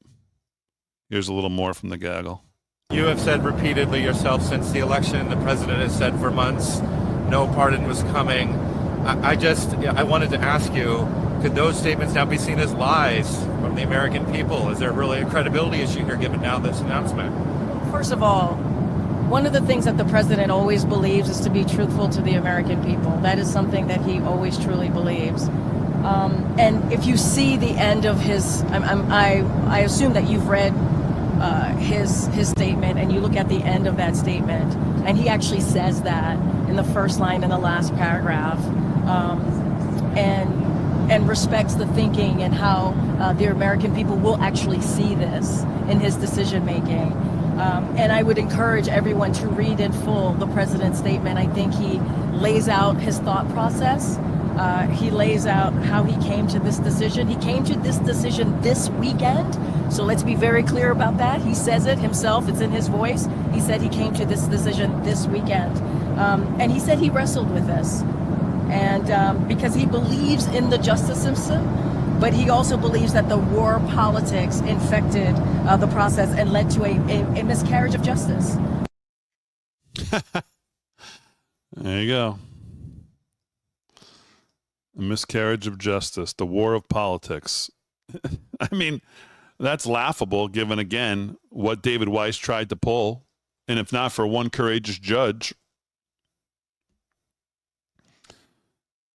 Here's a little more from the gaggle. You have said repeatedly yourself since the election, the president has said for months, no pardon was coming. I wanted to ask you, could those statements now be seen as lies from the American people? Is there really a credibility issue here given now this announcement? First of all, one of the things that the president always believes is to be truthful to the American people. That is something that he always truly believes. And if you see the end of his, I assume that you've read his statement, and you look at the end of that statement, and he actually says that in the first line in the last paragraph, and respects the thinking and how the American people will actually see this in his decision making. And I would encourage everyone to read in full the president's statement. I think he lays out his thought process He lays out how he came to this decision. He came to this decision this weekend. So let's be very clear about that. He says it himself. It's in his voice. He said he came to this decision this weekend. And he said he wrestled with this. And because he believes in the justice system, but he also believes that the war politics infected the process and led to a miscarriage of justice. There you go. A miscarriage of justice, the war of politics. I mean, that's laughable given, again, what David Weiss tried to pull. And if not for one courageous judge,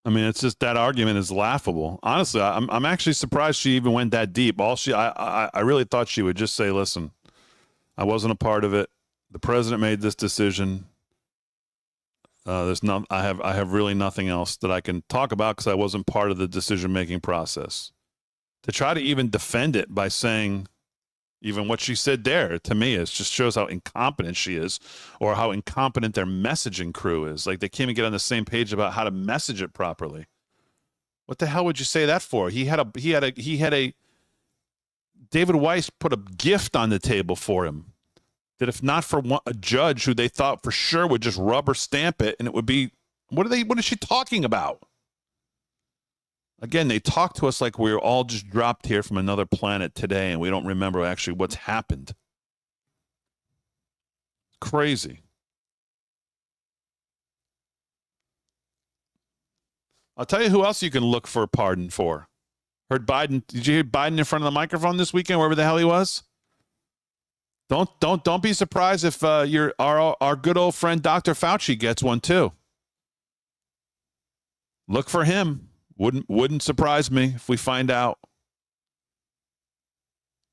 I mean, it's just that argument is laughable. Honestly, I'm actually surprised she even went that deep. I really thought she would just say, listen, I wasn't a part of it. The president made this decision. I have really nothing else that I can talk about because I wasn't part of the decision-making process. To try to even defend it by saying even what she said there, to me, is just shows how incompetent she is, or how incompetent their messaging crew is. Like, they can't even get on the same page about how to message it properly. What the hell would you say that for? David Weiss put a gift on the table for him that if not for a judge who they thought for sure would just rubber stamp it, and it would be, what is she talking about? Again, they talk to us like we're all just dropped here from another planet today and we don't remember actually what's happened. Crazy. I'll tell you who else you can look for a pardon for. Heard Biden? Did you hear Biden in front of the microphone this weekend, wherever the hell he was? Don't be surprised if our good old friend Dr. Fauci gets one too. Look for him. Wouldn't surprise me if we find out.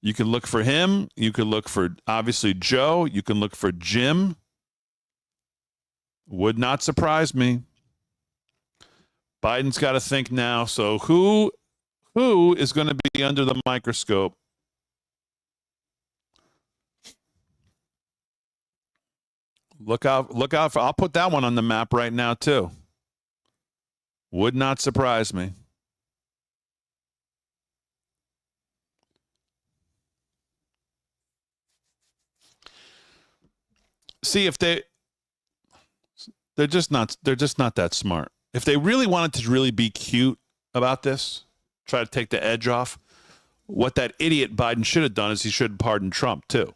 You can look for him. You can look for, obviously, Joe. You can look for Jim. Would not surprise me. Biden's got to think now. So who is going to be under the microscope? Look out for, I'll put that one on the map right now too. Would not surprise me. See, if they're just not that smart. If they really wanted to really be cute about this, try to take the edge off, what that idiot Biden should have done is he should have pardoned Trump too.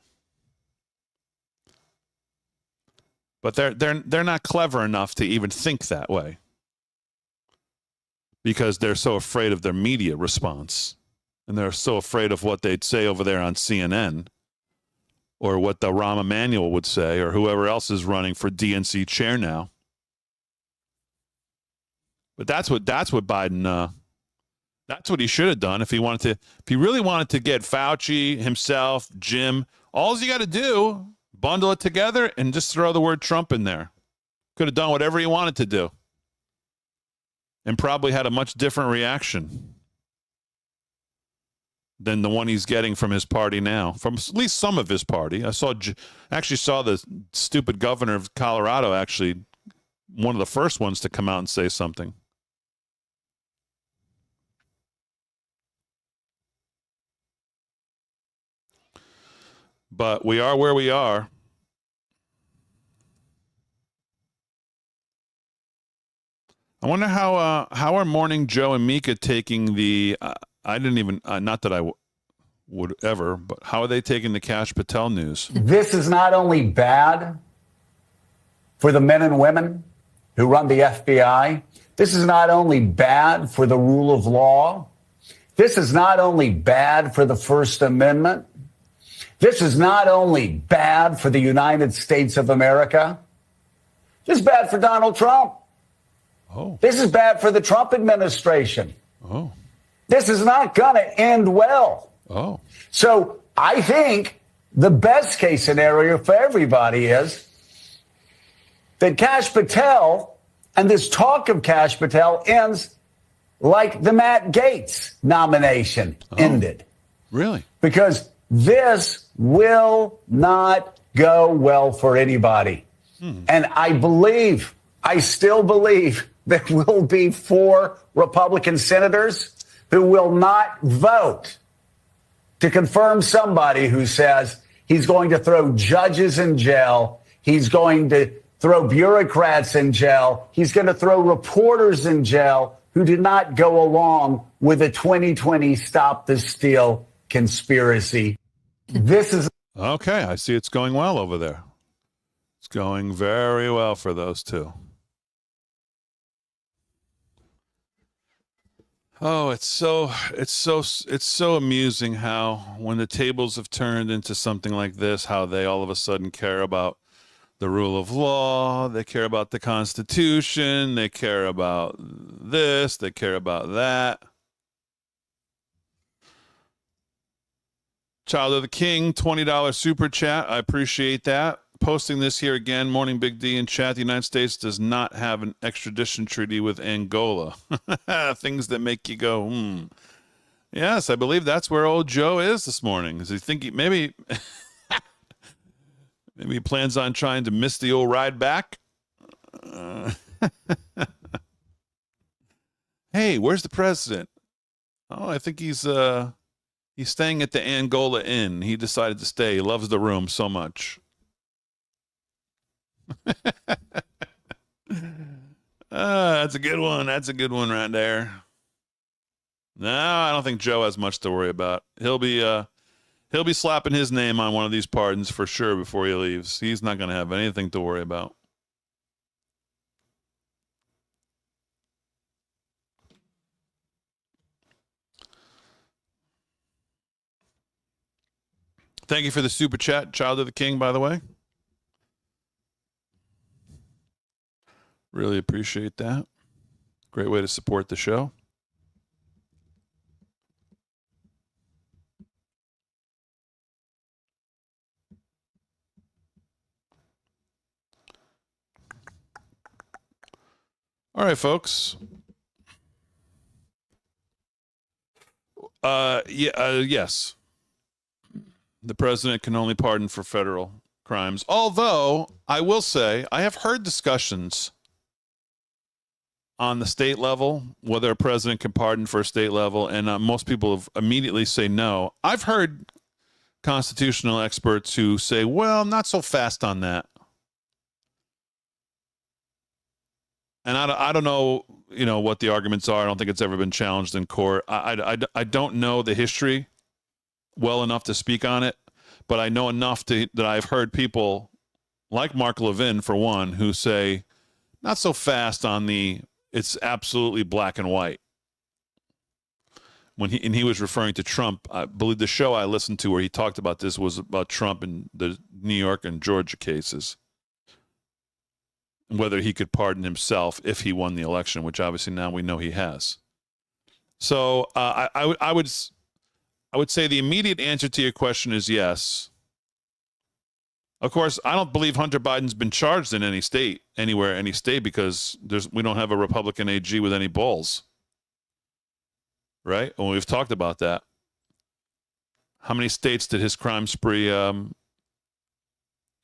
But they're not clever enough to even think that way, because they're so afraid of their media response, and they're so afraid of what they'd say over there on CNN, or what the Rahm Emanuel would say, or whoever else is running for DNC chair now. But that's what Biden, that's what he should have done if he really wanted to get Fauci, himself, Jim. All you got to do, bundle it together and just throw the word Trump in there. Could have done whatever he wanted to do, and probably had a much different reaction than the one he's getting from his party now, from at least some of his party. I actually saw the stupid governor of Colorado, actually one of the first ones to come out and say something. But we are where we are. I wonder how are Morning Joe and Mika taking the, I didn't even, not that I would ever, but how are they taking the Kash Patel news? This is not only bad for the men and women who run the FBI. This is not only bad for the rule of law. This is not only bad for the First Amendment. This is not only bad for the United States of America. This is bad for Donald Trump. Oh. This is bad for the Trump administration. Oh. This is not going to end well. Oh. So I think the best case scenario for everybody is that Kash Patel and this talk of Kash Patel ends like the Matt Gaetz nomination ended. Really? Because this will not go well for anybody. And I still believe there will be 4 Republican senators who will not vote to confirm somebody who says he's going to throw judges in jail, he's going to throw bureaucrats in jail, he's going to throw reporters in jail who did not go along with the 2020 Stop the Steal conspiracy. This is Okay, I see it's going well over there. It's going very well for those two. Oh, it's so amusing how when the tables have turned into something like this, how they all of a sudden care about the rule of law, they care about the Constitution, they care about this, they care about that. Child of the King, $20 super chat. I appreciate that. Posting this here again, Morning Big D in chat. The United States does not have an extradition treaty with Angola. Things that make you go, Yes, I believe that's where old Joe is this morning. Does he think maybe he plans on trying to miss the old ride back? Hey, where's the president? Oh, I think he's staying at the Angola Inn. He decided to stay. He loves the room so much. That's a good one. That's a good one right there. No, I don't think Joe has much to worry about. He'll be slapping his name on one of these pardons for sure before he leaves. He's not going to have anything to worry about. Thank you for the super chat, Child of the King, by the way. Really appreciate that. Great way to support the show. All right, folks. Yes. The president can only pardon for federal crimes. Although, I will say, I have heard discussions on the state level, whether a president can pardon for a state level, and most people have immediately say no. I've heard constitutional experts who say, well, not so fast on that. And I don't know, what the arguments are. I don't think it's ever been challenged in court. I don't know the history well enough to speak on it, but I know enough that I've heard people like Mark Levin, for one, who say, not so fast on it's absolutely black and white. When he was referring to Trump, I believe the show I listened to where he talked about this was about Trump and the New York and Georgia cases, and whether he could pardon himself if he won the election, which obviously now we know he has. So I would say the immediate answer to your question is yes. Of course, I don't believe Hunter Biden's been charged in any state, because we don't have a Republican AG with any balls. Right? Well, we've talked about that. How many states did his crime spree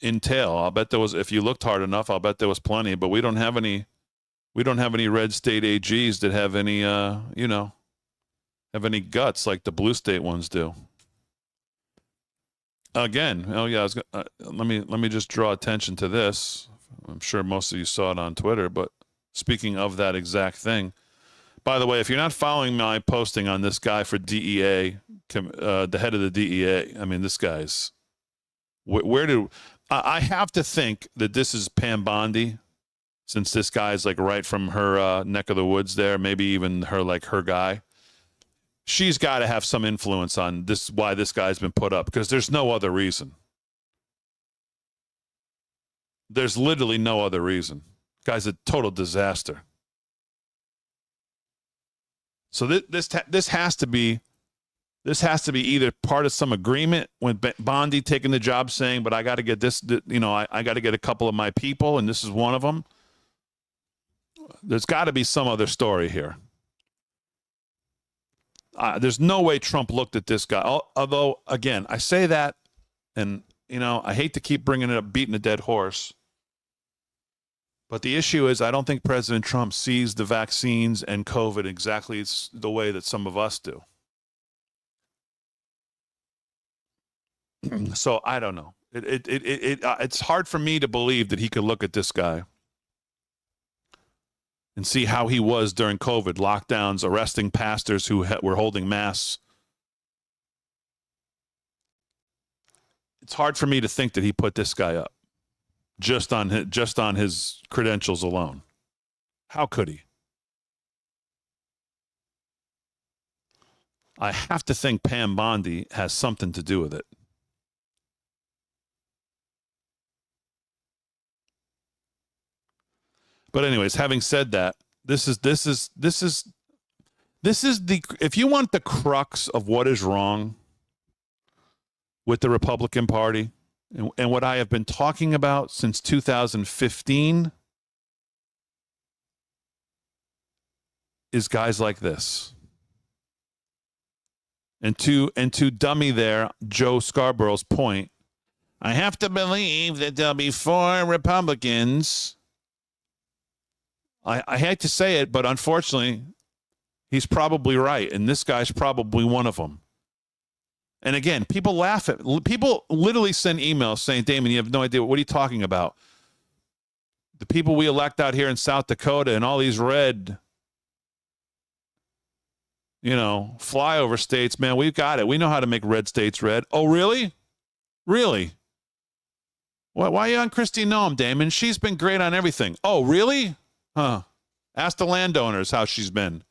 entail? I'll bet there was, if you looked hard enough, I'll bet there was plenty, but we don't have any red state AGs that have any, have any guts like the blue state ones do. Again, let me just draw attention to this. I'm sure most of you saw it on Twitter, but speaking of that exact thing, by the way, if you're not following my posting on this guy for DEA, the head of the DEA, I mean, this guy's, I have to think that this is Pam Bondi, since this guy's like right from her neck of the woods there, maybe even her guy. She's got to have some influence on this, why this guy's been put up, because there's no other reason. There's literally no other reason. Guy's a total disaster. So this has to be either part of some agreement with Bondi taking the job, saying, but I got to get this, I got to get a couple of my people, and this is one of them. There's got to be some other story here. There's no way Trump looked at this guy. Although, again, I say that, and, I hate to keep bringing it up, beating a dead horse. But the issue is, I don't think President Trump sees the vaccines and COVID exactly the way that some of us do. So I don't know. It's hard for me to believe that he could look at this guy and see how he was during COVID, lockdowns, arresting pastors who were holding mass. It's hard for me to think that he put this guy up just on his credentials alone. How could he? I have to think Pam Bondi has something to do with it. But anyways, having said that, this is the, if you want the crux of what is wrong with the Republican Party and what I have been talking about since 2015 is guys like this. And to dummy there, Joe Scarborough's point, I have to believe that there'll be 4 Republicans. I hate to say it, but unfortunately, he's probably right, and this guy's probably one of them. And again, people laugh at, people literally send emails saying, Damon, you have no idea, what are you talking about? The people we elect out here in South Dakota and all these red, flyover states, man, we've got it. We know how to make red states red. Oh, really? Really? Why are you on Kristi Noem, Damon? She's been great on everything. Oh, really? Huh. Ask the landowners how she's been.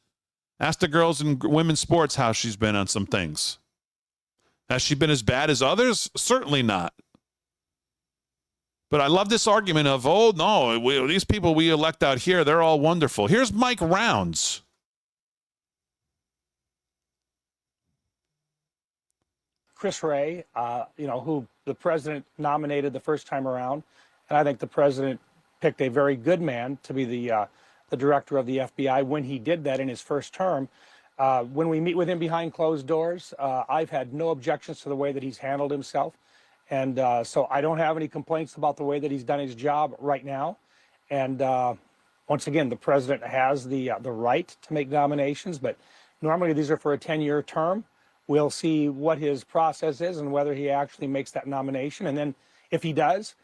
Ask the girls in women's sports how she's been on some things. Has she been as bad as others? Certainly not. But I love this argument of, oh, no, these people we elect out here, they're all wonderful. Here's Mike Rounds. Chris Wray, who the president nominated the first time around. And I think the president picked a very good man to be the director of the FBI when he did that in his first term. When we meet with him behind closed doors, I've had no objections to the way that he's handled himself. And so I don't have any complaints about the way that he's done his job right now. And once again, the president has the right to make nominations, but normally these are for a 10-year term. We'll see what his process is and whether he actually makes that nomination. And then if he does,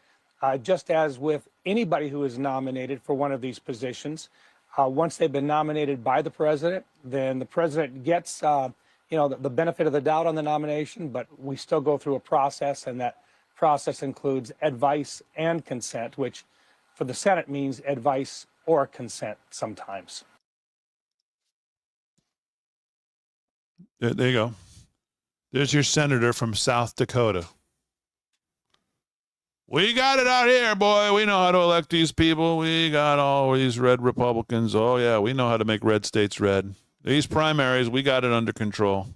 just as with anybody who is nominated for one of these positions, once they've been nominated by the president, then the president gets, the benefit of the doubt on the nomination, but we still go through a process, and that process includes advice and consent, which for the Senate means advice or consent sometimes. There you go. There's your senator from South Dakota. We got it out here, boy. We know how to elect these people. We got all these red Republicans. Oh, yeah, we know how to make red states red. These primaries, we got it under control.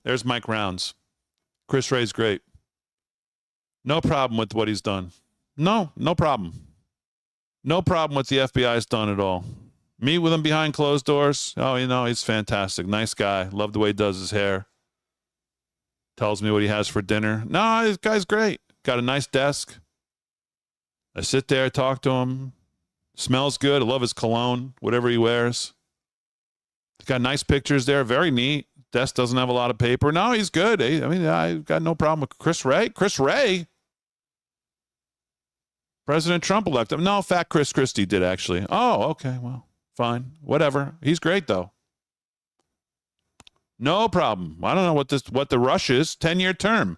There's Mike Rounds. Chris Wray's great. No problem with what he's done. No problem. No problem with the FBI's done at all. Meet with him behind closed doors. Oh, he's fantastic. Nice guy. Love the way he does his hair. Tells me what he has for dinner. No, this guy's great. Got a nice desk. I sit there, talk to him. Smells good. I love his cologne, whatever he wears. He's got nice pictures there. Very neat. Desk doesn't have a lot of paper. No, he's good. I've got no problem with Chris Wray. Chris Wray? President Trump elected him. No, Fat Chris Christie did, actually. Oh, okay. Well, fine. Whatever. He's great, though. No problem. I don't know what the rush is. 10-year term.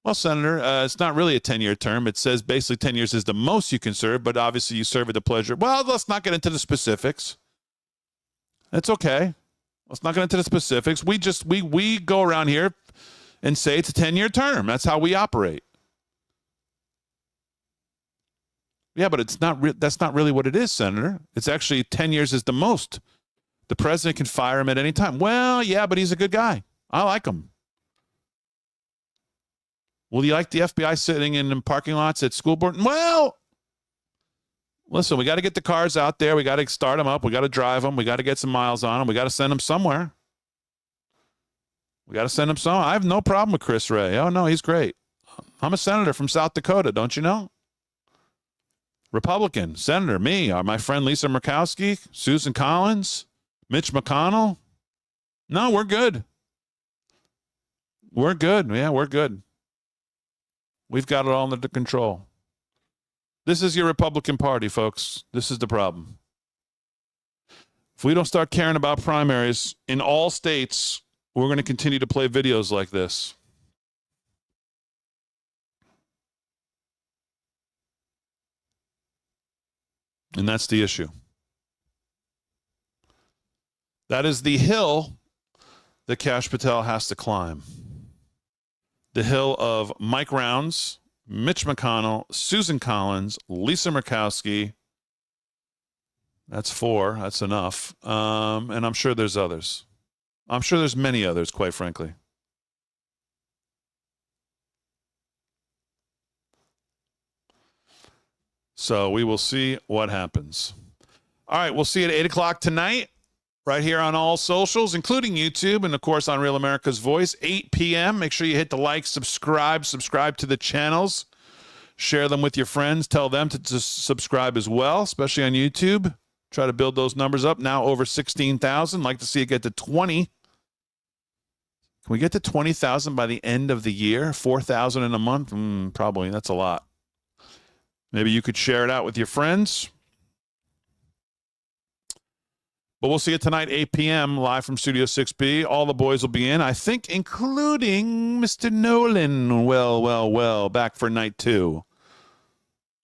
Well, Senator, it's not really a 10-year term. It says basically 10 years is the most you can serve, but obviously you serve at the pleasure. Well, let's not get into the specifics. That's okay. Let's not get into the specifics. We go around here and say it's a 10-year term. That's how we operate. Yeah, but that's not really what it is, Senator. It's actually 10 years is the most. The president can fire him at any time. Well, yeah, but he's a good guy. I like him. Will you like the FBI sitting in parking lots at school board? Well, listen, we got to get the cars out there. We got to start them up. We got to drive them. We got to get some miles on them. We got to send them somewhere. We got to send them somewhere. I have no problem with Chris Wray. Oh, no, he's great. I'm a senator from South Dakota, don't you know? Republican, Senator, me, my friend Lisa Murkowski, Susan Collins, Mitch McConnell. No, we're good. We're good. Yeah, we're good. We've got it all under control. This is your Republican Party, folks. This is the problem. If we don't start caring about primaries in all states, we're going to continue to play videos like this. And that's the issue. That is the hill that Kash Patel has to climb. The hill of Mike Rounds, Mitch McConnell, Susan Collins, Lisa Murkowski. That's 4. That's enough. And I'm sure there's others. I'm sure there's many others, quite frankly. So we will see what happens. All right, we'll see you at 8 o'clock tonight, right here on all socials, including YouTube, and, of course, on Real America's Voice, 8 p.m. Make sure you hit the like, subscribe to the channels. Share them with your friends. Tell them to subscribe as well, especially on YouTube. Try to build those numbers up. Now over 16,000. Like to see it get to 20. Can we get to 20,000 by the end of the year? 4,000 in a month? Probably. That's a lot. Maybe you could share it out with your friends. But we'll see you tonight, 8 p.m., live from Studio 6B. All the boys will be in, I think, including Mr. Nolan. Well, back for night 2.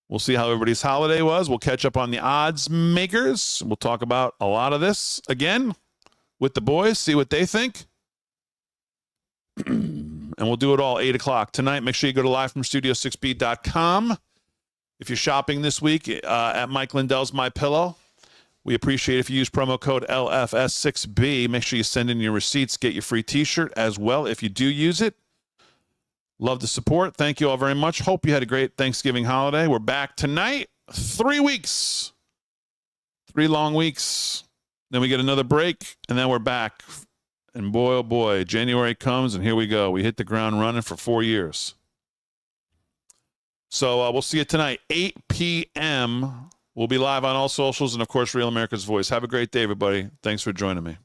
We'll see how everybody's holiday was. We'll catch up on the odds makers. We'll talk about a lot of this again with the boys, see what they think. And we'll do it all 8 o'clock tonight. Make sure you go to livefromstudio6b.com. If you're shopping this week at Mike Lindell's MyPillow, we appreciate if you use promo code LFS6B. Make sure you send in your receipts, get your free t-shirt as well if you do use it. Love the support. Thank you all very much. Hope you had a great Thanksgiving holiday. We're back tonight. 3 weeks. 3 long weeks. Then we get another break, and then we're back. And boy, oh boy, January comes, and here we go. We hit the ground running for 4 years. So we'll see you tonight, 8 p.m. We'll be live on all socials and, of course, Real America's Voice. Have a great day, everybody. Thanks for joining me.